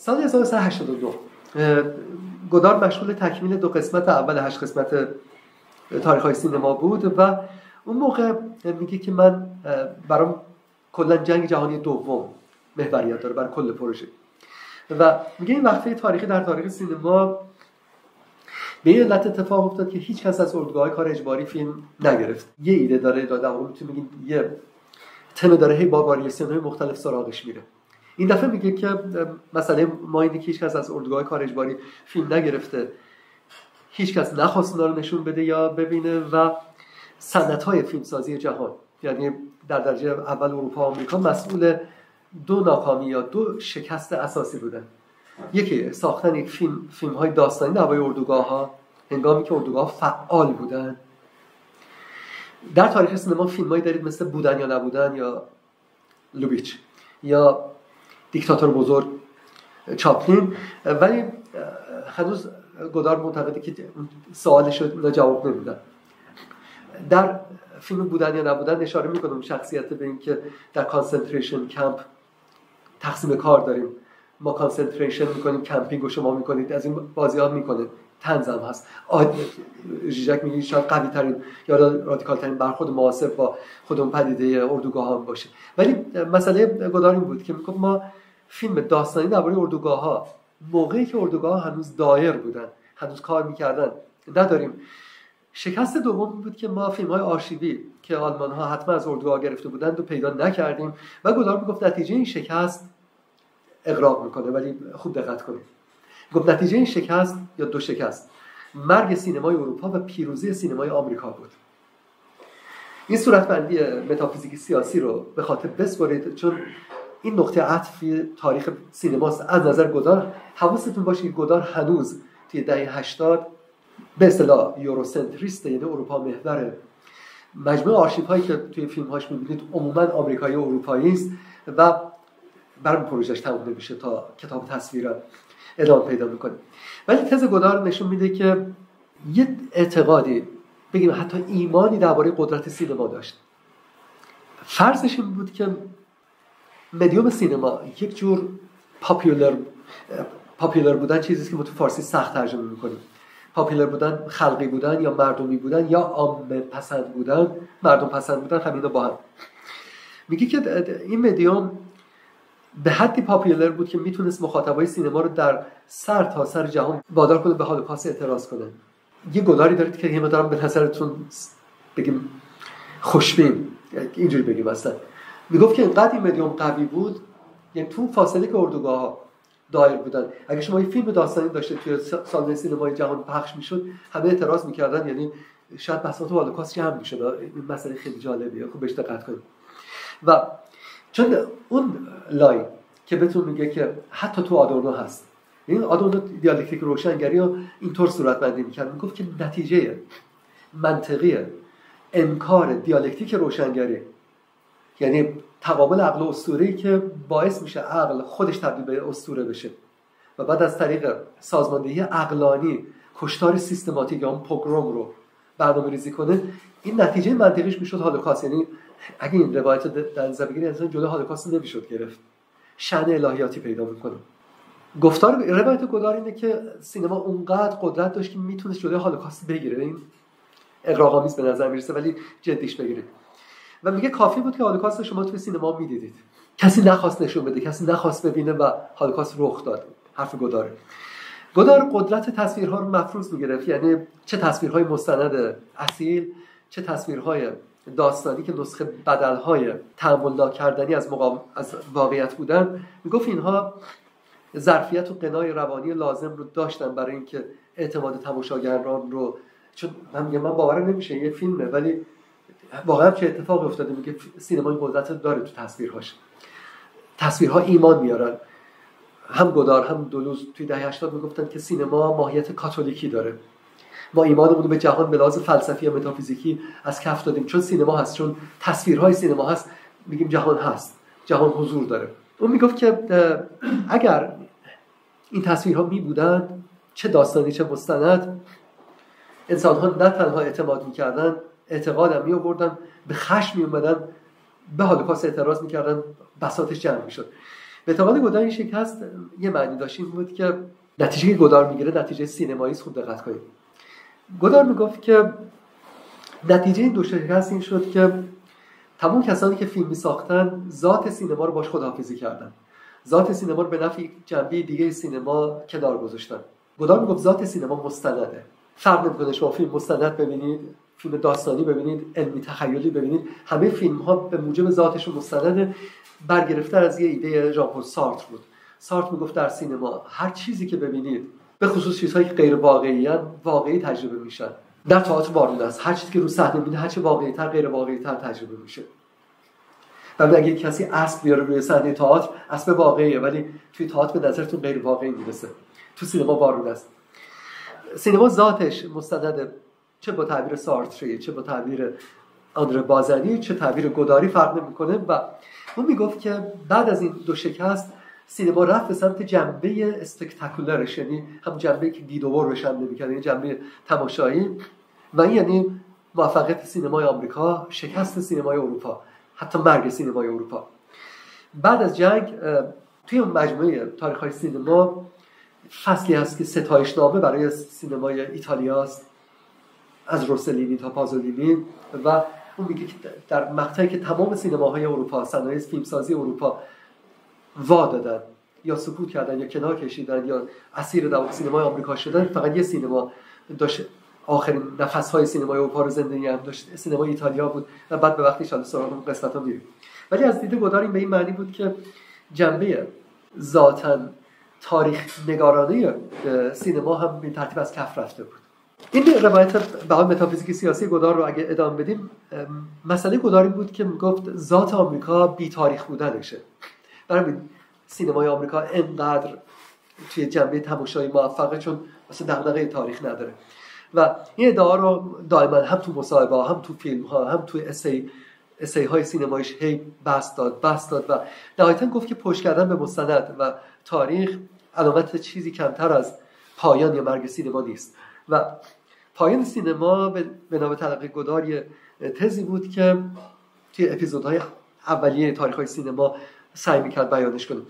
سال 1982 گودار مشغول تکمیل 2 قسمت اول 8 قسمت تاریخ‌های سینما بود و اون موقع میگه که من برام کلا جنگ جهانی دوم محوریت داره برای کل پروژه و میگه این وقفه تاریخی در تاریخ سینما به این علت اتفاق افتاد که هیچ کس از اردوگاه کار اجباری فیلم نگرفت. یه ایده داره در واقع میتونیم بگیم یه تم داره، هی با واریاسیون‌های مختلف سراغش میره. این دفعه میگه که مثلا ما اینه که هیچ کس از اردوگاه کار اجباری فیلم نگرفته، هیچ کس نخواست اونا رو نشون بده یا ببینه و صنعت‌های فیلمسازی جهان، یعنی در درجه اول اروپا و آمریکا، مسئول 2 ناکامی یا 2 شکست اساسی بودن. یکی ساختن یک فیلم‌های داستانی درباره اردوگاه‌ها هنگامی که اردوگاه‌ها فعال بودن. در تاریخ سینما فیلم‌هایی دارید مثل بودن یا نبودن یا لوبیچ یا دیکتاتور بزرگ چاپلین، ولی هنوز گودار معتقده که سوالش رو جواب نمیدن. در فیلم بودن یا نبودن اشاره میکنه اون شخصیت به این که در کانسنتریشن کمپ تقسیم کار داریم، ما کانسنتریشن میکنیم، کمپینگ رو شما میکنید، از این بازی ها میکنه. طنز هم هست. ژیژک میگه شاید قوی ترین یا رادیکال ترین برخورد معاصر با خودمون پدیده اردوگاه ها باشه. ولی مسئله گودار این بود که میگفت ما فیلم داستانی درباره اردوگاه ها موقعی که اردوگاه ها هنوز دایر بودن، هنوز کار میکردن، نداریم. شکست دوم بود که ما فیلم‌های آرشیوی که آلمان‌ها حتما از اردوگاه گرفته بودند و پیدا نکردیم و گودار میگفت نتیجه این شکست اغراق میکنه، ولی خوب دقت کنید. گفت نتیجه این شکست یا 2 شکست مرگ سینمای اروپا و پیروزی سینمای آمریکا بود. این صورتبندی متافیزیکی سیاسی رو به خاطر بسپرید، چون این نقطه عطفی تاریخ سینماست از نظر گودار. حواستون باشه که گودار هنوز توی دهه 80 به اصطلاح یوروسنتریست، یعنی اروپا محور. مجموعه آرشیوهایی که توی فیلم‌هاش می‌بینید عموماً آمریکایی و اروپایی است و برای پروژهش تموم نمیشه تا کتاب تصویر ادامه پیدا میکنه. ولی تز گودار نشون میده که یه اعتقادی، بگیم حتی ایمانی درباره قدرت سینما داشت. فرضش این بود که مدیوم سینما یک جور پاپولار بودن چیزیست که ما تو فارسی سخت ترجمه میکنیم. پاپولار بودن خلقی بودن یا مردمی بودن یا عامه پسند بودن، مردم پسند بودن، همینا با هم. میگه که این مدیوم به حدی پاپولار بود که میتونست مخاطبای سینما رو در سر تا سر جهان وادار کنه به هولوکاست اعتراض کنه. یه گوداری دارید که همه دارم به نظرتون بگیم خوشبین، اینجوری بگیم اصلا. میگفت که اینقدر این مدیوم قوی بود، یعنی تو فاصله که اردوگاه‌ها دایر بودن، اگه شما یه فیلم داستانی داشتید توی سالن سینمای جهان پخش میشد، همه اعتراض میکردن، یعنی شاید بساط هولوکاست جمع میشد. این مسئله خیلی جالبیه، خوب بهش دقت کنید. و چون اون لاین که بهتون میگه که حتی تو آدورنو هست، این آدورنو دیالکتیک روشنگری رو اینطور صورتبندی میکرد، میگفت که نتیجه منطقی انکار دیالکتیک روشنگری، یعنی تقابل عقل و اسطوره‌ای که باعث میشه عقل خودش تبدیل به اسطوره بشه و بعد از طریق سازماندهی عقلانی کشتار سیستماتیک یا اون پوگروم رو برنامه‌ریزی کنه، این نتیجه منطقیش میشد هولوکاست. یعنی اگه این روایت در نظر بگیرید اصلا جلوی هولوکاست نمیشد گرفت، شأن الهیاتی پیدا میکنه. گفتار روایت گودار اینه که سینما اونقدر قدرت داشت که میتونست جلوی هولوکاست بگیره. این اغراق‌آمیز به نظر میرسه ولی جدیش بگیرید. و میگه کافی بود که هولوکاست شما توی سینما میدیدید، کسی نخواست نشون بده، کسی نخواست ببینه و هولوکاست رخ داد. حرف گوداره. گودار قدرت تصویرها رو مفروض میگرفت، یعنی چه تصویرهای مستند اصیل، چه تصویرهای داستانی که نسخه بدلهای تأمل ناکردنی از واقعیت بودن. میگفت اینها ظرفیت و قنای روانی لازم رو داشتن برای اینکه اعتماد تماشاگران رو، چون من باورم نمیشه یه فیلمه ولی واقعا چه اتفاقی افتاده. میگه سینما این قدرت داره تو تصویرهاش، تصویرها ایمان میارن. هم گودار هم دولوز توی دهه 80 میگفتن که سینما ماهیت کاتولیکی داره. ما ایمانمون به جهان به لحاظ فلسفی و متافیزیکی از کف دادیم، چون سینما هست، چون تصویرهای سینما هست، میگیم جهان هست، جهان حضور داره. اون میگفت که اگر این تصویرها میبودن، چه داستانی چه مستند، انسان‌ها نه تنها اعتماد میکردن، اعتقادم میآوردن، به خشم میومدن، به هولوکاست اعتراض میکردن، بساطش جمع میشد. به اعتقاد گودار این شکست یه معنی داشت، این بود که نتیجه که گودار میگیره نتیجه سینمایی است. خوب دقت کنید. گودار میگفت که نتیجه این دو شکست این شد که تمام کسانی که فیلم میساختن ذات سینما رو باش خداحافظی کردن، ذات سینما رو به نفع جنبه دیگه سینما کنار گذاشتن. گودار میگفت ذات سینما مستنده، فرق نمیکنه شما فیلم مستند ببینید، فیلم داستانی ببینید، علمی تخیلی ببینید، همه فیلم ها به موجب ذاتشون مستند، برگرفته از یه ایده ژان پل سارتر بود. سارتر میگفت در سینما هر چیزی که ببینید، به خصوص چیزهایی که غیر واقعی‌اند، واقعی تجربه میشن. در تئاتر وارونه است، هر چیزی که رو صحنه میبینید هر چه واقعی‌تر غیر واقعی‌تر تجربه میشه. و اگه کسی اسب بیاره روی صحنه تئاتر، اسب واقعیه ولی توی تئاتر به نظرتون غیر واقعی میرسه. تو سینما وارونه است. سینما ذاتش مستند، چه با تعبیر سارتری، چه با تعبیر آندره بازنی، چه تعبیر گوداری فرق نمیکنه. و اون میگفت که بعد از این دو شکست سینما رفت به سمت جنبه استکتاکولرش، یعنی هم جنبه که دیدوور روشن نمی‌کنه، یعنی جنبه تماشایی، و این یعنی موفقیت سینمای آمریکا، شکست سینمای اروپا، حتی مرگ سینمای اروپا. بعد از جنگ توی مجموعه تاریخ‌های سینما فصلی هست که ستایشنامه برای سینمای ایتالیاست، از روسلینی تا پازولینی، و اون میگه که در مقطعی که تمام سینماهای اروپا، صنایع فیلمسازی اروپا وا دادن یا سکوت کردن یا کنار کشیدن یا اسیر در سینمای آمریکا شدن، فقط یه سینما داشت آخرین نفس‌های سینمای اروپا رو زنده نگه داشت، سینمای ایتالیا بود. و بعد به وقتی ان سراغ اون قسمت‌ها میریم. ولی از دید گودار این به این معنی بود که جنبه ذاتاً تاریخ نگارانه سینما هم به ترتیب از کف رفته بود. این روایت بهای متافیزیک سیاسی گودار رو اگه ادامه بدیم، مسئله گودار این بود که میگفت ذات آمریکا بی تاریخ بودنشه. برای سینمای آمریکا اینقدر توی جنبه تماشایی موفقه چون مثلا دغدغه تاریخ نداره. و این ادعا رو دائما هم تو مصاحبه هم تو فیلم ها هم تو اسی های سینماییش هی بست داد و نهایتاً گفت که پشت کردن به مستند و تاریخ علامت چیزی کمتر از پایان یا مرگ سینما نیست. و پایان سینما به نام تلقی گودار یه تزی بود که توی اپیزودهای اولیه تاریخ‌های سینما سعی می‌کرد بیانش کنه.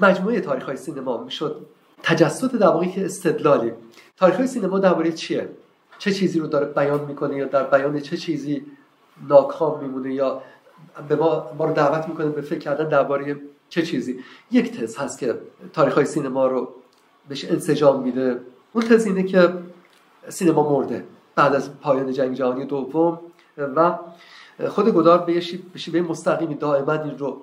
مجموعه تاریخ‌های سینما میشد تجسد در واقع که استدلالی. تاریخ‌های سینما درباره چیه؟ چه چیزی رو داره بیان می‌کنه یا در بیان چه چیزی ناکام میمونه یا به ما رو دعوت می‌کنه به فکر کردن درباره چه چیزی. یک تز هست که تاریخ‌های سینما رو بهش انسجام میده. اون تز اینه که سینما مرده بعد از پایان جنگ جهانی دوم و خود گودار به شیوه مستقیمی دائما این رو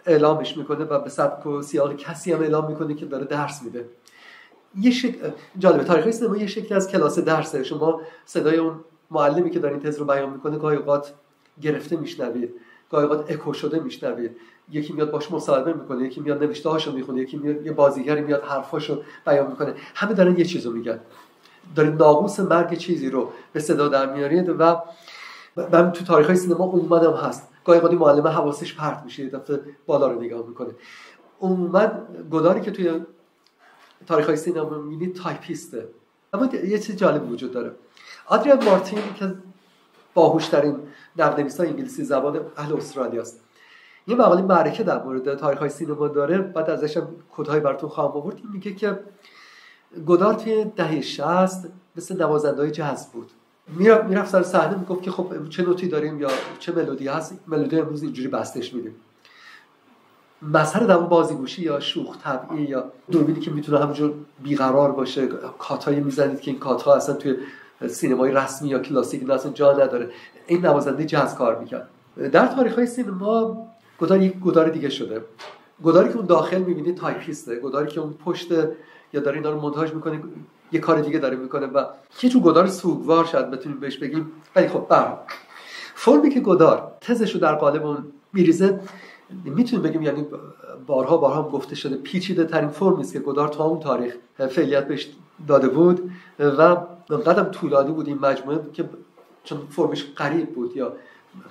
اعلامش میکنه و به سبک و سیاق کسی هم اعلام میکنه که داره درس میده. جالبه تاریخ سینما یه شکلی از کلاس درسه. شما صدای اون معلمی که داره این تز رو بیان میکنه گاهی اوقات گرفته میشنوید، گاهی اوقات اکو شده میشنوید. یکی میاد باش مصاحبه میکنه، یکی میاد نوشته‌هاشو میخونه، یکی میاد یه بازیگری میاد حرفاشو بیان میکنه. همه دارن یه چیزو میگن. دارید ناقوس مرگ چیزی رو به صدا در میارید و من تو تاریخ‌های سینما عموماً هم هست. گاهی اوقات معلم حواسش پرت میشه، یه دفعه بالا رو نگاه میکنه. عموماً گوداری که توی تاریخ‌های سینما میبینید تایپیسته. اما یه چیز جالب وجود داره. آدریان مارتین که باهوش‌ترین نقدنویسای انگلیسی زبان اهل استرالیا است. یه مقاله معرکه در مورد تاریخ‌های سینما داره، بعد ازش هم کدهای براتون خواهم آورد. میگه که گودار توی دهه 60 مثل نوازنده‌های جاز بود. میرفت سر صحنه میگفت که خب چه نوتی داریم یا چه ملودی هست، ملودی امروز اینجوری بستش میدیم. مسئله در اون بازیگوشی یا شوخ طبعی یا دوربینی که میتونه همونجور بیقرار باشه، کاتایی میزنید که این کات‌ها اصلا توی سینمای رسمی یا کلاسیک اصلا جا نداره. این نوازنده جاز کار میکرد. در تاریخ‌های سینما گودار یک گودار دیگه شده. گوداری که اون داخل می‌بینید تایپیسته، گوداری که اون پشت یا داره اینا رو مونتاژ میکنه یه کار دیگه داره میکنه و یه جو گودار سوگوار شاید بتونیم بهش بگیم. ولی خب فرمی که گودار تزش رو در قالب اون میریزه میتونیم بگیم یعنی بارها هم گفته شده پیچیده ترین فرمی است که گودار تا اون تاریخ فعالیت بهش داده بود و قدم طولانی بود این مجموعه که چون فرمش غریب بود یا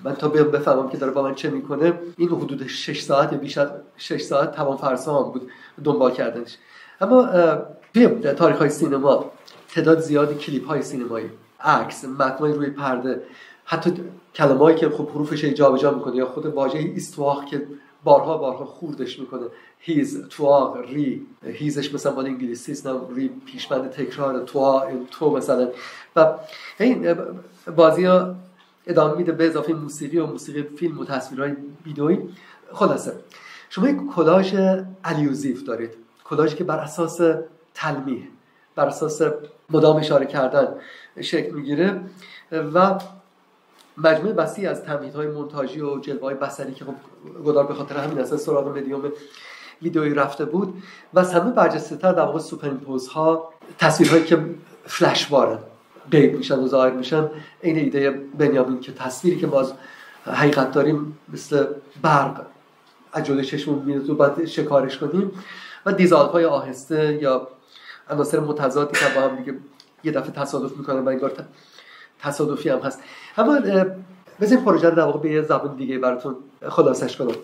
من تا بفهمم که داره با من چه میکنه این حدود 6 ساعت یا بیش از 6 ساعت توان فرسا هم بود دنبال کردنش. اما توی تاریخ‌های سینما تعداد زیادی کلیپ‌های سینمایی، عکس، متن‌های روی پرده، حتی کلمه‌ای که خب حروفش جابجا می‌کنه یا خود واژه ایستواخ که بارها خوردش میکنه. هیز، توا، ری. هیزش مثلا مال انگلیسی است، ری پیشبند تکرار، توا، تو مثلا. و این بازی ها ادامه میده به اضافه موسیقی و موسیقی فیلم و تصویرهای ویدئویی. خلاصه شما یک کلاژ الیوزیو دارید، کلاژی که بر اساس تلمیح، بر اساس مدام اشاره کردن شکل میگیره و مجموعه وسیع از تمهیدهای مونتاژی و جلوه‌های بصری که خب گودار به خاطر همین اصلا سراغ مدیوم ویدئویی رفته بود و از همه برجسته‌تر در واقع سوپرایمپوزها، تصویرهایی که فلش‌وارن، غیب میشن و ظاهر میشن. این ایده بنیامین که تصویری که ما از حقیقت داریم مثل برق از جلوی چشممون میاد و بعد شکارش کنیم، و دیزال‌های آهسته یا عناصر متضادی که با هم دیگه یه دفعه تصادف میکنن و انگار تصادفی هم هست. اما بذارید پروژه رو در واقع به یه زبان دیگه براتون خلاصش کنم.